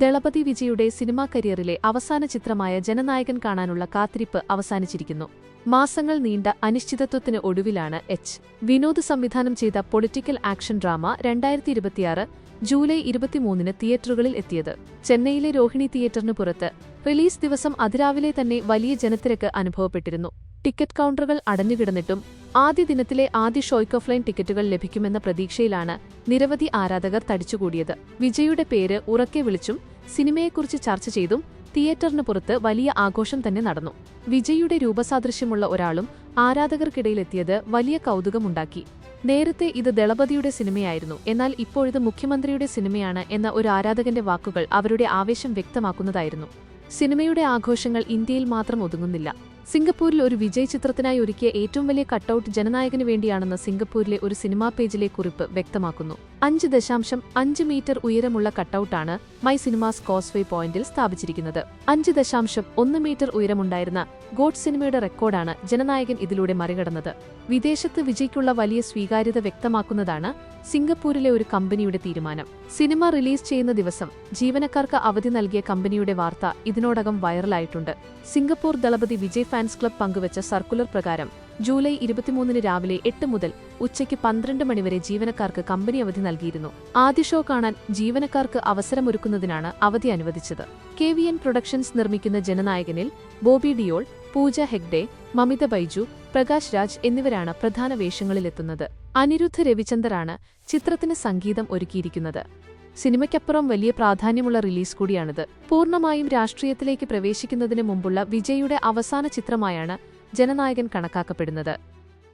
ദളപതി വിജയുടെ സിനിമാ കരിയറിലെ അവസാന ചിത്രമായ ജനനായകൻ കാണാനുള്ള കാത്തിരിപ്പ് അവസാനിച്ചിരിക്കുന്നു. മാസങ്ങൾ നീണ്ട അനിശ്ചിതത്വത്തിന് ഒടുവിലാണ് വിനോദ് സംവിധാനം ചെയ്ത പൊളിറ്റിക്കൽ ആക്ഷൻ ഡ്രാമ 2026 ജൂലൈ 23-ന് തിയേറ്ററുകളിൽ എത്തിയത്. ചെന്നൈയിലെ രോഹിണി തിയേറ്ററിന് പുറത്ത് റിലീസ് ദിവസം അതിരാവിലെ തന്നെ വലിയ ജനത്തിരക്ക് അനുഭവപ്പെട്ടിരുന്നു. ടിക്കറ്റ് കൗണ്ടറുകൾ അടഞ്ഞുകിടന്നിട്ടും ആദ്യ ദിനത്തിലെ ആദ്യ ഷോയ്ക്ക് ഓഫ്ലൈൻ ടിക്കറ്റുകൾ ലഭിക്കുമെന്ന പ്രതീക്ഷയിലാണ് നിരവധി ആരാധകർ തടിച്ചുകൂടിയത്. വിജയുടെ പേര് ഉറക്കെ വിളിച്ചും സിനിമയെക്കുറിച്ച് ചർച്ച ചെയ്തും തിയേറ്ററിന് പുറത്ത് വലിയ ആഘോഷം തന്നെ നടന്നു. വിജയുടെ രൂപസാദൃശ്യമുള്ള ഒരാളും ആരാധകർക്കിടയിലെത്തിയത് വലിയ കൗതുകമുണ്ടാക്കി. നേരത്തെ ഇത് ദളപതിയുടെ സിനിമയായിരുന്നു, എന്നാൽ ഇപ്പോഴിത് മുഖ്യമന്ത്രിയുടെ സിനിമയാണ് എന്ന ഒരു ആരാധകന്റെ വാക്കുകൾ അവരുടെ ആവേശം വ്യക്തമാക്കുന്നതായിരുന്നു. സിനിമയുടെ ആഘോഷങ്ങൾ ഇന്ത്യയിൽ മാത്രം ഒതുങ്ങുന്നില്ല. സിംഗപ്പൂരിൽ ഒരു വിജയ് ചിത്രത്തിനായി ഒരുക്കിയ ഏറ്റവും വലിയ കട്ടൌട്ട് ജനനായകന് വേണ്ടിയാണെന്ന് സിംഗപ്പൂരിലെ ഒരു സിനിമാ പേജിലെ കുറിപ്പ് വ്യക്തമാക്കുന്നു. 5.5 മീറ്റർ ഉയരമുള്ള കട്ടൌട്ടാണ് മൈ സിനിമാസ് കോസ്വേ പോയിന്റിൽ സ്ഥാപിച്ചിരിക്കുന്നത്. 5.1 മീറ്റർ ഉയരമുണ്ടായിരുന്ന ഗോഡ് സിനിമയുടെ റെക്കോർഡാണ് ജനനായകൻ ഇതിലൂടെ മറികടന്നത്. വിദേശത്ത് വിജയ്ക്കുള്ള വലിയ സ്വീകാര്യത വ്യക്തമാക്കുന്നതാണ് സിംഗപ്പൂരിലെ ഒരു കമ്പനിയുടെ തീരുമാനം. സിനിമ റിലീസ് ചെയ്യുന്ന ദിവസം ജീവനക്കാർക്ക് അവധി നൽകിയ കമ്പനിയുടെ വാർത്ത ഇതിനോടകം വൈറലായിട്ടുണ്ട്. Singapore Thalapathy Vijay fans club പങ്കുവച്ച സർക്കുലർ പ്രകാരം ജൂലൈ 23-ന് രാവിലെ 8 മുതൽ ഉച്ചയ്ക്ക് 12 മണിവരെ ജീവനക്കാർക്ക് കമ്പനി അവധി നൽകിയിരുന്നു. ആദ്യ ഷോ കാണാൻ ജീവനക്കാർക്ക് അവസരമൊരുക്കുന്നതിനാണ് അവധി അനുവദിച്ചത്. KVN പ്രൊഡക്ഷൻസ് നിർമ്മിക്കുന്ന ജനനായകനിൽ ബോബി ഡിയോൾ, പൂജ ഹെഗ്ഡെ, മമിത ബൈജു, പ്രകാശ് രാജ് എന്നിവരാണ് പ്രധാന വേഷങ്ങളിലെത്തുന്നത്. അനിരുദ്ധ രവിചന്ദറാണ് ചിത്രത്തിന് സംഗീതം ഒരുക്കിയിരിക്കുന്നത്. സിനിമയ്ക്കപ്പുറം വലിയ പ്രാധാന്യമുള്ള റിലീസ് കൂടിയാണിത്. പൂർണ്ണമായും രാഷ്ട്രീയത്തിലേക്ക് പ്രവേശിക്കുന്നതിന് മുമ്പുള്ള വിജയുടെ അവസാന ചിത്രമായാണ് ജനനായകൻ കണക്കാക്കപ്പെടുന്നത്.